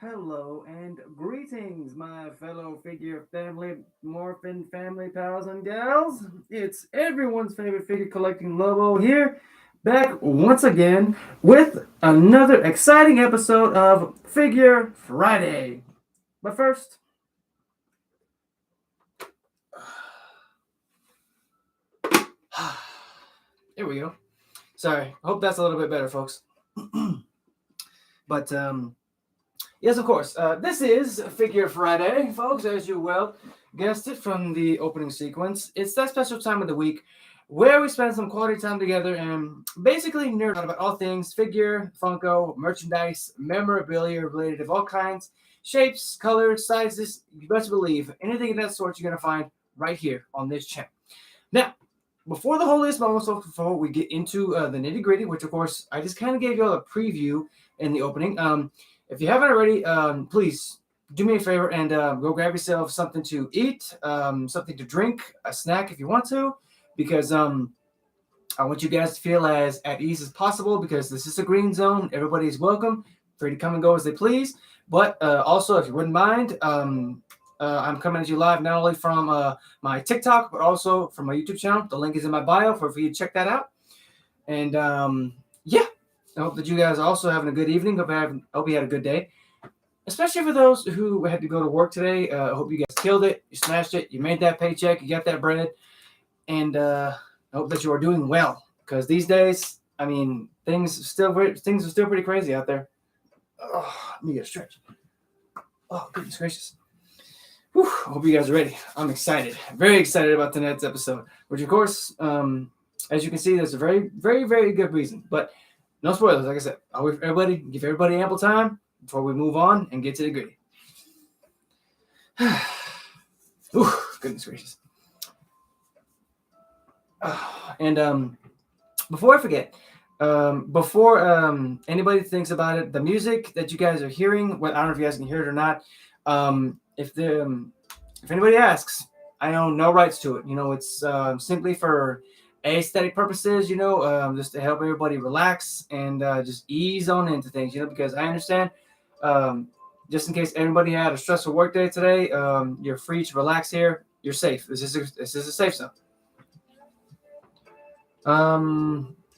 Hello and greetings, my fellow figure family, morphin family pals and gals. It's everyone's favorite figure collecting Lobo here, back once again with another exciting episode of Figure Friday. But first, here we go. Sorry, hope that's a little bit better, folks. but Yes, of course. This is Figure Friday, folks, as you well guessed it from the opening sequence. It's that special time of the week where we spend some quality time together and basically nerd out about all things figure, Funko, merchandise, memorabilia related of all kinds, shapes, colors, sizes. You best believe anything of that sort you're going to find right here on this channel. Now, before the whole list, also before we get into the nitty gritty, which of course I just kind of gave you all a preview in the opening. If you haven't already, please do me a favor and go grab yourself something to eat, something to drink, a snack if you want to, because I want you guys to feel as at ease as possible because this is a green zone. Everybody's welcome, free to come and go as they please. But also, if you wouldn't mind, I'm coming at you live not only from my TikTok, but also from my YouTube channel. The link is in my bio for you to check that out. And yeah. I hope that you guys are also having a good evening. Hope you had a good day. Especially for those who had to go to work today. I hope you guys killed it. You smashed it. You made that paycheck. You got that bread. And I hope that you are doing well. Because these days, I mean, things are still pretty crazy out there. Oh, let me get a stretch. Oh, goodness gracious. Whew, I hope you guys are ready. I'm excited. Very excited about tonight's episode. Which, of course, as you can see, there's a very, very, very good reason. But no spoilers, like I said. I'll wait for give everybody ample time before we move on and get to the gritty. Ooh, goodness gracious. And before I forget, before anybody thinks about it, the music that you guys are hearing, well, I don't know if you guys can hear it or not. If anybody asks, I own no rights to it. It's simply for aesthetic purposes, just to help everybody relax and just ease on into things, because I understand, just in case anybody had a stressful work day today, you're free to relax here. You're safe. This is a safe zone.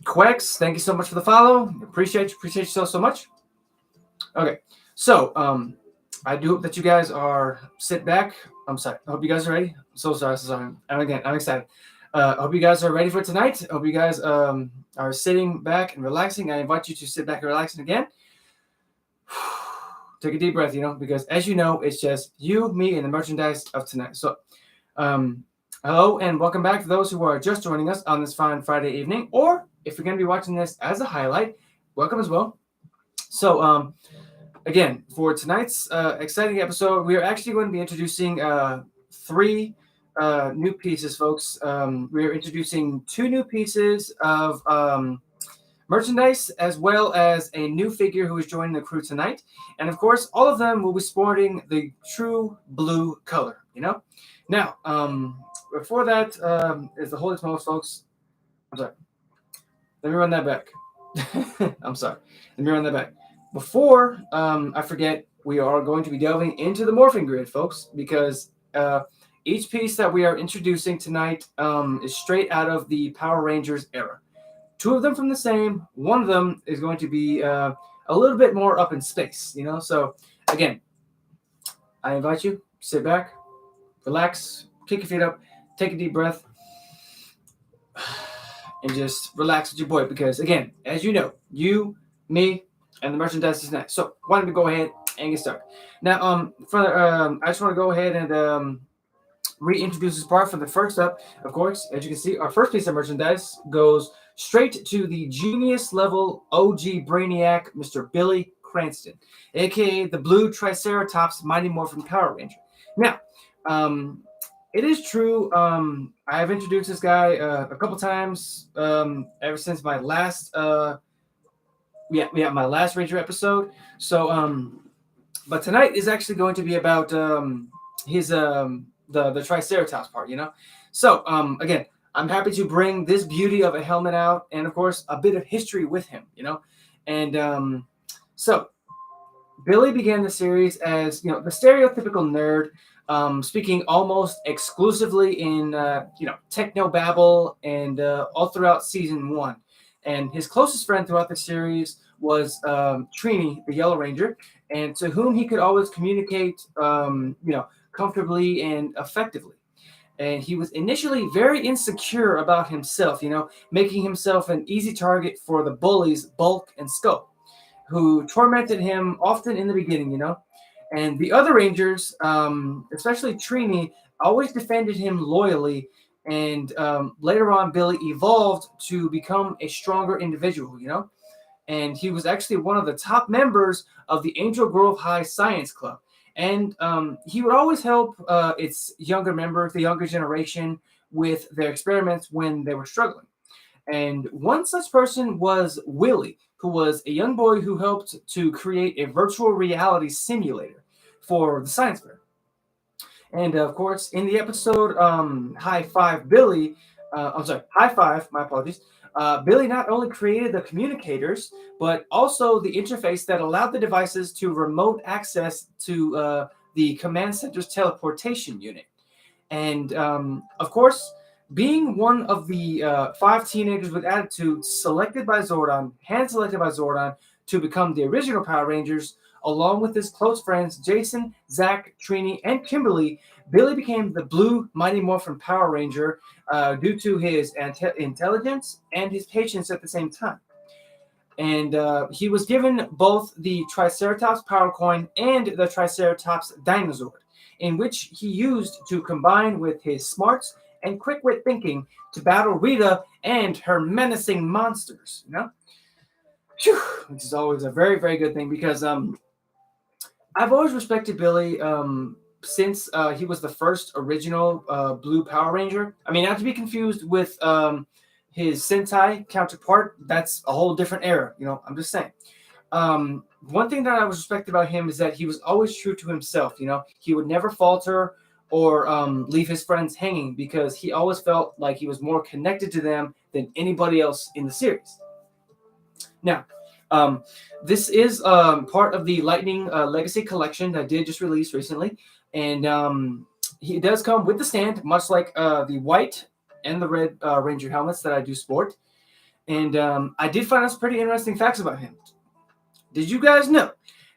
Quex, thank you so much for the follow. Appreciate you so much. Okay, so I do hope that you guys are sit back. I'm sorry. I hope you guys are ready. So sorry. And again, I'm excited. I hope you guys are ready for tonight. I hope you guys are sitting back and relaxing. I invite you to sit back and relaxing again. Take a deep breath, because as you know, it's just you, me, and the merchandise of tonight. So, hello and welcome back to those who are just joining us on this fine Friday evening, or if you're going to be watching this as a highlight, welcome as well. So, again, for tonight's exciting episode, we are actually going to be introducing three new pieces, folks. We are introducing two new pieces of merchandise, as well as a new figure who is joining the crew tonight. And of course, all of them will be sporting the true blue color, Now, before that is the holy smokes, folks. I'm sorry. Let me run that back. I'm sorry. Let me run that back. Before I forget, we are going to be delving into the morphing grid, folks, because each piece that we are introducing tonight is straight out of the Power Rangers era. Two of them from the same. One of them is going to be a little bit more up in space, So, again, I invite you, sit back, relax, kick your feet up, take a deep breath, and just relax with your boy. Because, again, as you know, you, me, and the merchandise is tonight. So, why don't we go ahead and get started? Now, I just want to go ahead and reintroduce this part for the first up. Of course, as you can see, our first piece of merchandise goes straight to the genius level OG Brainiac, Mr. Billy Cranston, aka the Blue Triceratops Mighty Morphin Power Ranger. Now, it is true. I have introduced this guy a couple times ever since my last my last Ranger episode. So, but tonight is actually going to be about his the Triceratops part, So, again, I'm happy to bring this beauty of a helmet out, and of course, a bit of history with him, And so, Billy began the series as the stereotypical nerd, speaking almost exclusively in techno babble and all throughout season one. And his closest friend throughout the series was Trini, the Yellow Ranger, and to whom he could always communicate, comfortably and effectively. And he was initially very insecure about himself, making himself an easy target for the bullies Bulk and Scope, who tormented him often in the beginning. And the other Rangers, especially Trini, always defended him loyally. And later on, Billy evolved to become a stronger individual. And he was actually one of the top members of the Angel Grove High Science Club. And he would always help its younger members, the younger generation, with their experiments when they were struggling. And one such person was Willie, who was a young boy who helped to create a virtual reality simulator for the science fair. And of course, in the episode High Five Billy, I'm sorry, High Five, my apologies. Billy not only created the communicators, but also the interface that allowed the devices to remote access to the command center's teleportation unit. And of course, being one of the five teenagers with attitude hand selected by Zordon to become the original Power Rangers, along with his close friends Jason, Zach, Trini, and Kimberly, Billy became the Blue Mighty Morphin Power Ranger due to his intelligence and his patience at the same time. And he was given both the Triceratops Power Coin and the Triceratops Dinosaur, in which he used to combine with his smarts and quick wit thinking to battle Rita and her menacing monsters. Whew, which is always a very, very good thing because I've always respected Billy since he was the first original Blue Power Ranger. I mean, not to be confused with his Sentai counterpart. That's a whole different era. I'm just saying. One thing that I was respected about him is that he was always true to himself. He would never falter or leave his friends hanging because he always felt like he was more connected to them than anybody else in the series. Now, this is part of the Lightning Legacy collection that I did just release recently. And he does come with the stand, much like the white and the red Ranger helmets that I do sport. And I did find out some pretty interesting facts about him. Did you guys know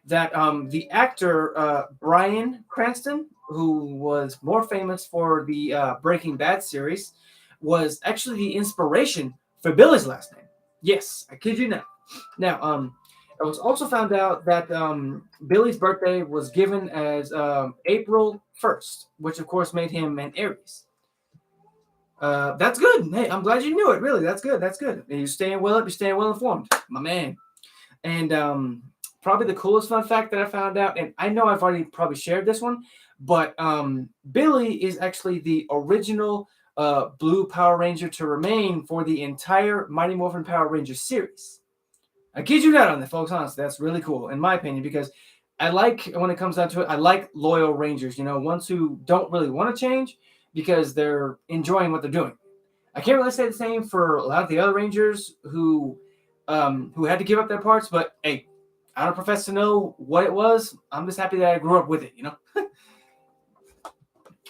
that the actor Bryan Cranston, who was more famous for the Breaking Bad series, was actually the inspiration for Billy's last name? Yes, I kid you not. Now, it was also found out that Billy's birthday was given as April 1st, which of course made him an Aries. That's good. Hey, I'm glad you knew it. Really, that's good. That's good. You're staying well up. You're staying well informed, my man. And probably the coolest fun fact that I found out, and I know I've already probably shared this one, but Billy is actually the original Blue Power Ranger to remain for the entire Mighty Morphin Power Ranger series. I kid you not on that, folks. Honestly, that's really cool, in my opinion, because I like, when it comes down to it, I like loyal Rangers, ones who don't really want to change because they're enjoying what they're doing. I can't really say the same for a lot of the other Rangers who had to give up their parts, but hey, I don't profess to know what it was. I'm just happy that I grew up with it,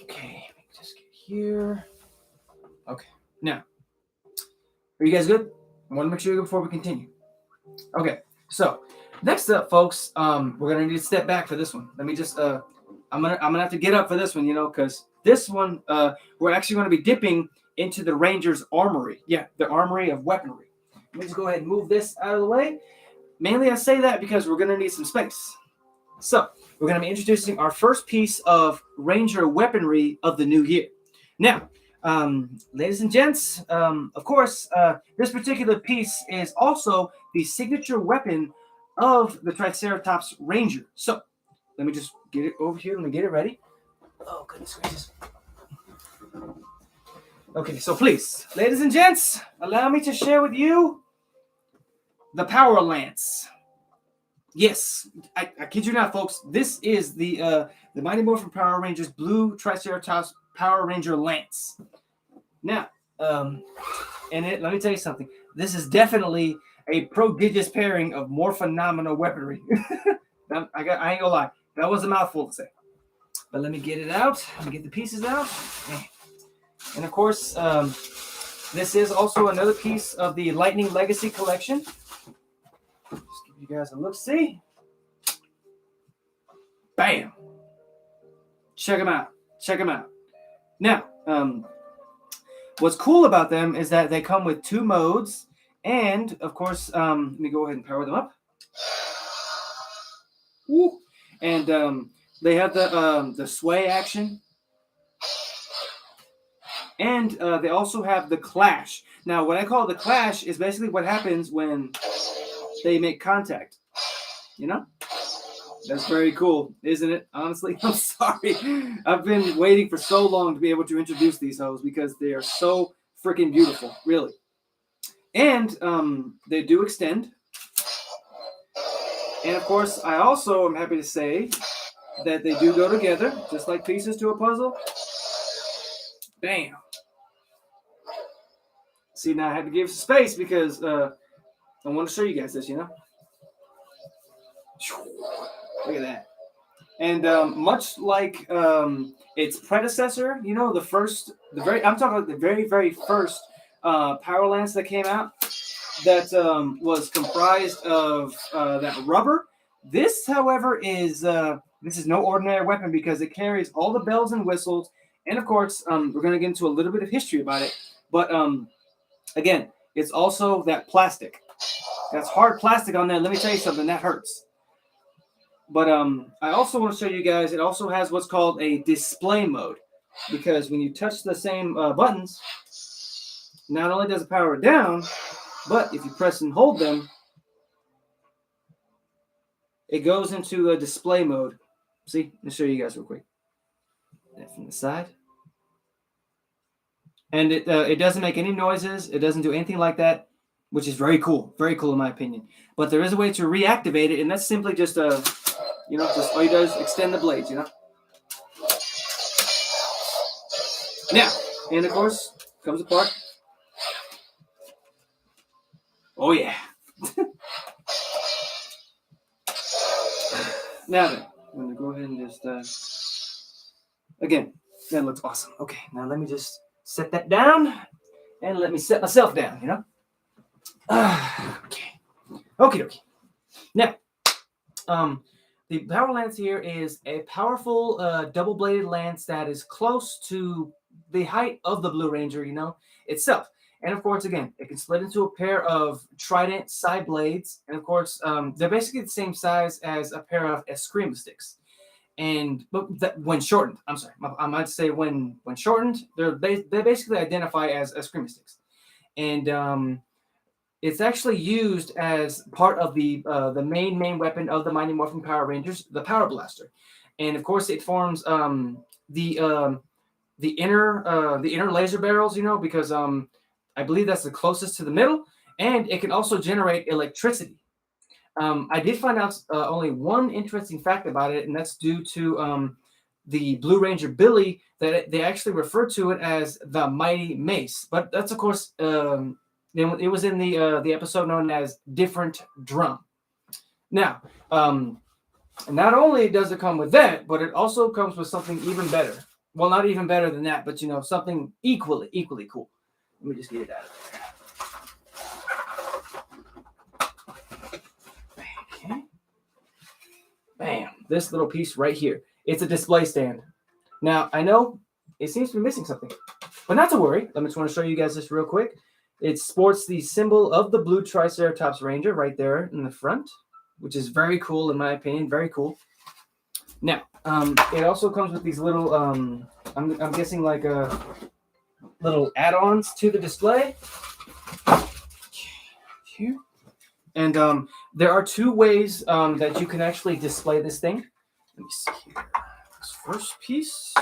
Okay, let me just get here. Okay, now, are you guys good? I want to make sure you're good before we continue. Okay, so next up, folks, we're gonna need to step back for this one. Let me just, I'm gonna have to get up for this one, because this one, we're actually gonna be dipping into the Ranger's armory. Yeah, the armory of weaponry. Let me just go ahead and move this out of the way. Mainly I say that because we're going to need some space. So, we're going to be introducing our first piece of Ranger weaponry of the new year. Now, ladies and gents, of course, this particular piece is also the signature weapon of the Triceratops Ranger. So, let me just get it over here. Let me get it ready. Oh, goodness gracious. Okay, so please, ladies and gents, allow me to share with you the Power Lance. Yes, I kid you not, folks. This is the Mighty Morphin Power Rangers Blue Triceratops Power Ranger Lance. Now, let me tell you something. This is definitely a prodigious pairing of more phenomenal weaponry. I ain't gonna lie. That was a mouthful to say. But let me get it out. Let me get the pieces out. And of course, this is also another piece of the Lightning Legacy collection. Just give you guys a look-see. Bam! Check them out. Check them out. Now, what's cool about them is that they come with 2 modes. And, of course, let me go ahead and power them up. Woo. And they have the sway action. And they also have the clash. Now, what I call the clash is basically what happens when they make contact. You know? That's very cool, isn't it? Honestly, I'm sorry. I've been waiting for so long to be able to introduce these hoes because they are so freaking beautiful, really. And they do extend. And of course, I also am happy to say that they do go together, just like pieces to a puzzle. Bam. See, now I had to give some space because I want to show you guys this, you know? Look at that. And much like its predecessor, you know, I'm talking about the very, very first Power Lance that came out that was comprised of that rubber. This, however, is no ordinary weapon because it carries all the bells and whistles. And of course, we're going to get into a little bit of history about it. But again, it's also that plastic. That's hard plastic on there. Let me tell you something, that hurts. But I also want to show you guys, it also has what's called a display mode. Because when you touch the same buttons, not only does it power it down, but if you press and hold them, it goes into a display mode. See, let me show you guys real quick. That from the side. And it doesn't make any noises. It doesn't do anything like that, which is very cool. Very cool in my opinion. But there is a way to reactivate it, and that's simply just just all you do is extend the blades, you know. Now, and of course, comes apart. Oh yeah. Now then, I'm gonna go ahead and just again, that looks awesome. Okay, now let me just set that down, and let me set myself down, you know. Okay. Now, the Power Lance here is a powerful double-bladed lance that is close to the height of the Blue Ranger, you know, itself. And of course, again, it can split into a pair of trident side blades. And of course, they're basically the same size as a pair of Eskrima sticks. But when shortened, I'm sorry, I might say when shortened, they basically identify as Eskrima sticks. And it's actually used as part of the main weapon of the Mighty Morphin Power Rangers, the Power Blaster. And of course, it forms the inner laser barrels, you know, because I believe that's the closest to the middle, and it can also generate electricity. I did find out only one interesting fact about it, and that's due to the Blue Ranger Billy, that they actually refer to it as the Mighty Mace. But that's, of course, it was in the episode known as Different Drum. Now, not only does it come with that, but it also comes with something even better. Well, not even better than that, but, you know, something equally cool. Let me just get it out of there. Okay. Bam. This little piece right here. It's a display stand. Now, I know it seems to be missing something, but not to worry. I just want to show you guys this real quick. It sports the symbol of the blue Triceratops Ranger right there in the front, which is very cool in my opinion. Very cool. Now, it also comes with these little, I'm guessing like little add-ons to the display. Here. And there are 2 ways that you can actually display this thing. Let me see here. This first piece.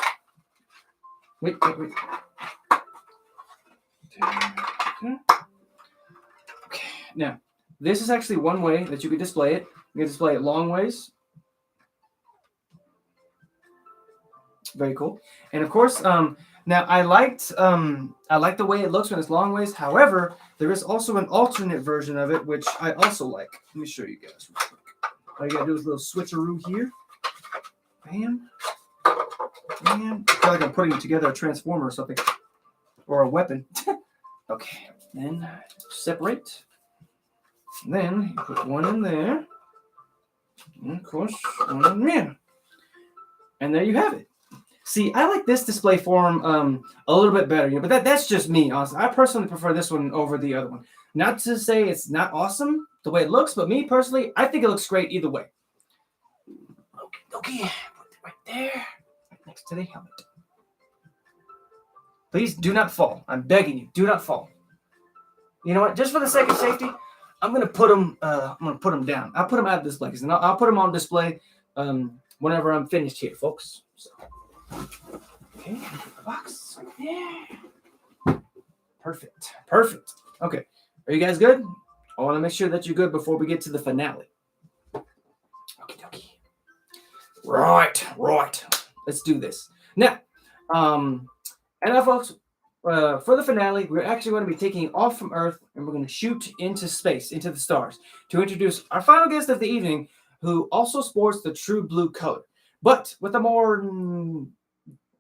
Wait. Okay. Now, this is actually one way that you can display it. You can display it long ways. Very cool. And of course, now I like the way it looks when it's long ways. However, there is also an alternate version of it, which I also like. Let me show you guys real quick. All you gotta do is a little switcheroo here. Bam. Bam. I feel like I'm putting together a transformer or something. Or a weapon. Okay. Then separate. Then you put one in there. And of course, one in there. And there you have it. See, I like this display form a little bit better, but that's just me, honestly. I personally prefer this one over the other one. Not to say it's not awesome the way it looks, but me personally, I think it looks great either way. Okay, put it right there, right next to the helmet. Please do not fall. I'm begging you, do not fall. You know what? Just for the sake of safety, I'm gonna put them. Down. I'll put them out of display, and I'll put them on display whenever I'm finished here, folks. So, okay, the box. Yeah. Perfect. Okay, are you guys good? I want to make sure that you're good before we get to the finale. Okay. Right. Let's do this now. Folks. For the finale, we're actually going to be taking off from Earth and we're going to shoot into space, into the stars, to introduce our final guest of the evening, who also sports the true blue color, but with a more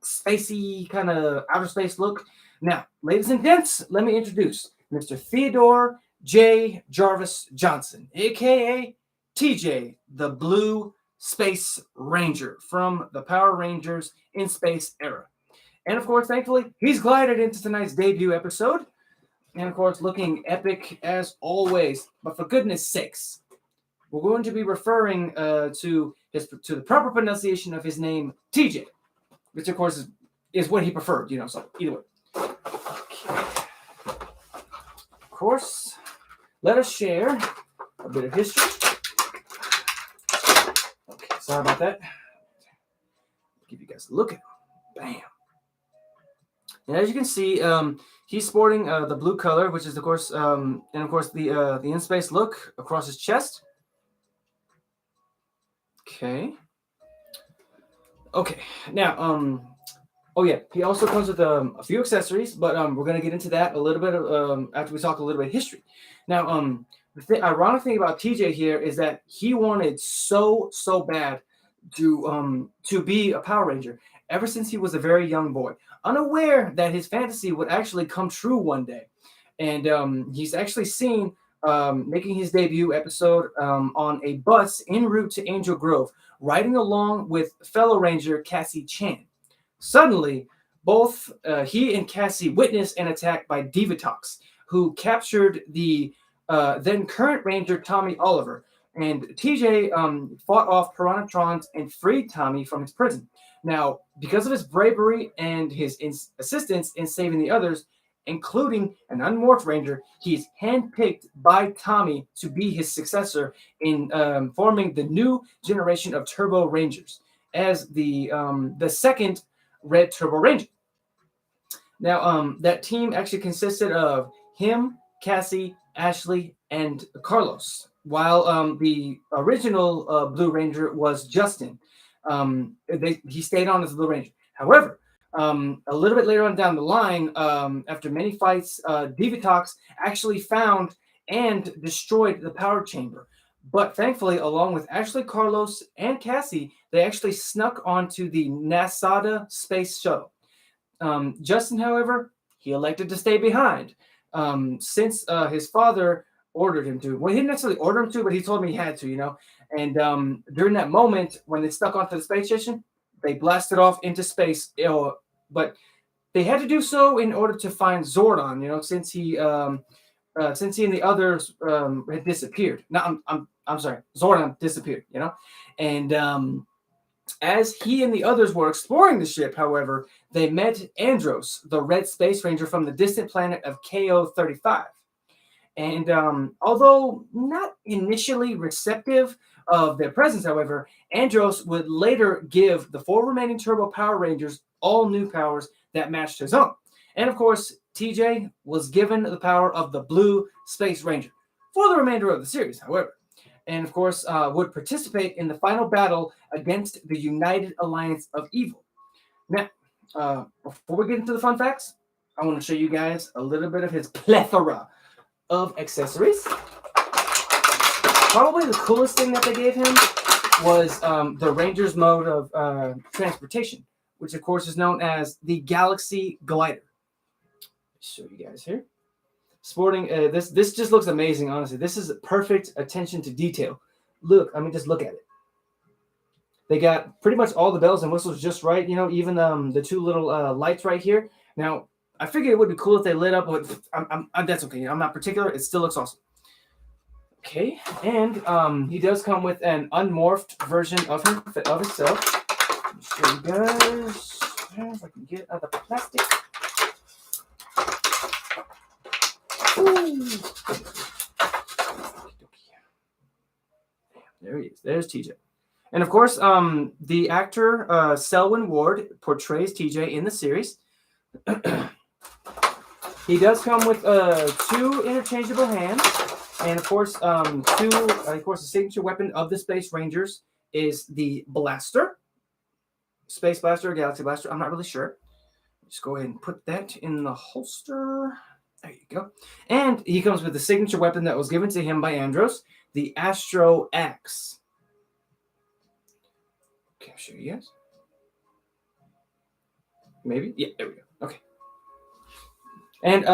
spacey kind of outer space look. Now, ladies and gents, let me introduce Mr. Theodore J. Jarvis Johnson, aka TJ, the Blue Space Ranger from the Power Rangers in Space era. And of course, thankfully, he's glided into tonight's debut episode. And of course, looking epic as always. But for goodness sakes, we're going to be referring to the proper pronunciation of his name, TJ, which of course is what he preferred, so either way. Okay. Of course, let us share a bit of history. Okay, sorry about that. Give you guys a look at him. Bam. And as you can see, he's sporting the blue color, which is, of course, the in-space look across his chest. Okay. Now, he also comes with a few accessories, but we're going to get into that a little bit after we talk a little bit of history. Now, the ironic thing about TJ here is that he wanted so bad to be a Power Ranger ever since he was a very young boy, unaware that his fantasy would actually come true one day. And he's actually seen making his debut episode on a bus en route to Angel Grove, riding along with fellow Ranger Cassie Chan. Suddenly, both he and Cassie witness an attack by Divatox, who captured the then current Ranger Tommy Oliver. And TJ fought off Piranhatrons and freed Tommy from his prison. Now, because of his bravery and his assistance in saving the others, including an unmorphed Ranger, he's handpicked by Tommy to be his successor in forming the new generation of Turbo Rangers as the second Red Turbo Ranger. Now, that team actually consisted of him, Cassie, Ashley, and Carlos, while the original Blue Ranger was Justin. He stayed on as Blue Ranger. However, a little bit later on down the line, after many fights, Divatox actually found and destroyed the power chamber. But thankfully, along with Ashley, Carlos, and Cassie, they actually snuck onto the NASA space shuttle. Justin, however, he elected to stay behind since his father ordered him to. Well, he didn't necessarily order him to, but he told me he had to, And during that moment, when they stuck onto the space station, they blasted off into space. But they had to do so in order to find Zordon, since he and the others had disappeared. No, I'm sorry, Zordon disappeared, And as he and the others were exploring the ship, however, they met Andros, the Red Space Ranger from the distant planet of KO-35. And although not initially receptive of their presence, however, Andros would later give the 4 remaining Turbo Power Rangers all new powers that matched his own. And of course, TJ was given the power of the Blue Space Ranger for the remainder of the series, however. And of course, would participate in the final battle against the United Alliance of Evil. Now, before we get into the fun facts, I want to show you guys a little bit of his plethora of accessories. probably the coolest thing that they gave him was the Ranger's mode of transportation, which of course is known as the Galaxy Glider. Show you guys here. Sporting this just looks amazing, honestly. This is perfect attention to detail. Look, I mean, just look at it. They got pretty much all the bells and whistles just right. You know, even the two little lights right here. Now, I figured it would be cool if they lit up, but that's okay. I'm not particular. It still looks awesome. Okay, and he does come with an unmorphed version of himself. Let me show you guys if I can get out of the plastic. Ooh. There he is. There's TJ. And of course, the actor Selwyn Ward portrays TJ in the series. He does come with 2 interchangeable hands, and of course, the signature weapon of the Space Rangers is the blaster, Space Blaster or Galaxy Blaster. I'm not really sure. Just go ahead and put that in the holster. There you go. And he comes with the signature weapon that was given to him by Andros, the Astro Axe. Okay, I'll show you guys. Maybe? Yeah, there we go. Okay. And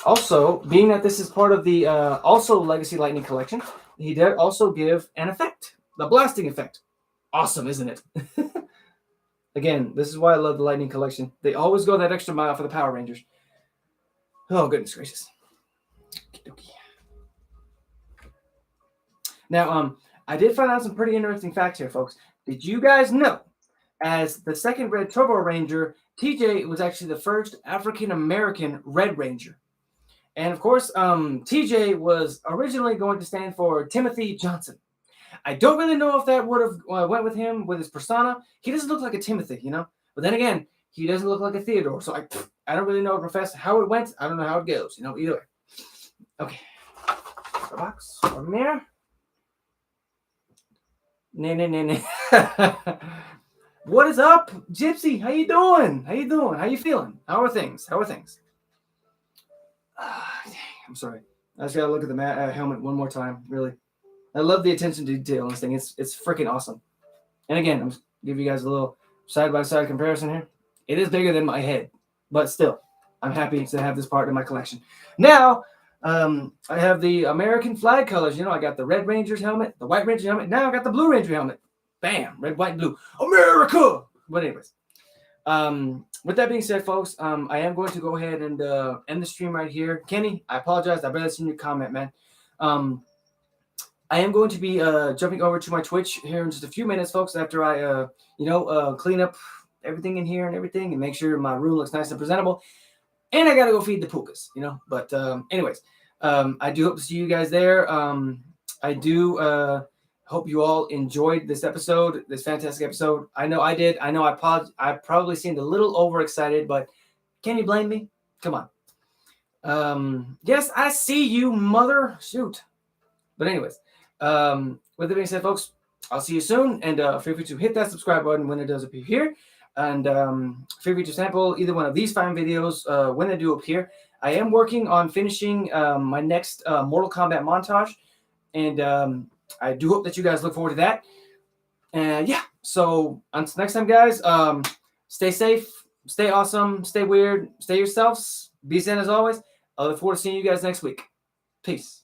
also, being that this is part of the also Legacy Lightning collection, he did also give an effect, the blasting effect. Awesome, isn't it? Again, this is why I love the Lightning collection. They always go that extra mile for the Power Rangers. Oh, goodness gracious. Now, I did find out some pretty interesting facts here, folks. Did you guys know, as the second Red Turbo Ranger, TJ was actually the first African-American Red Ranger? And of course, TJ was originally going to stand for Timothy Johnson. I don't really know if that would have went with him, with his persona. He doesn't look like a Timothy, you know? But then again, he doesn't look like a Theodore. So I don't really know, Professor, how it went. I don't know how it goes, you know, either way. Okay. The box from there. Nah. What is up, Gypsy? How you doing? How you feeling? How are things? Dang, I'm sorry. I just gotta look at the helmet one more time. Really, I love the attention to detail on this thing. It's freaking awesome. And again, I'm give you guys a little side-by-side comparison here. It is bigger than my head, but still, I'm happy to have this part in my collection. Now, I have the American flag colors. You know, I got the Red Ranger's helmet, the White Ranger helmet. Now I got the Blue Ranger helmet. Bam! Red, white, blue. America! But anyways, with that being said, folks, I am going to go ahead and end the stream right here. Kenny, I apologize. I barely seen your comment, man. I am going to be jumping over to my Twitch here in just a few minutes, folks, after I, clean up everything in here and everything and make sure my room looks nice and presentable. And I got to go feed the pukas, you know. But anyways, I do hope to see you guys there. I do hope you all enjoyed this episode, this fantastic episode. I know I did. I know I probably seemed a little overexcited, but can you blame me? Come on. Yes, I see you, mother. Shoot. But anyways, with that being said, folks, I'll see you soon. And feel free to hit that subscribe button when it does appear here. And feel free to sample either one of these 5 videos when they do appear. I am working on finishing my next Mortal Kombat montage. And I do hope that you guys look forward to that. And yeah, so until next time, guys, stay safe, stay awesome, stay weird, stay yourselves, be zen as always. I look forward to seeing you guys next week. Peace.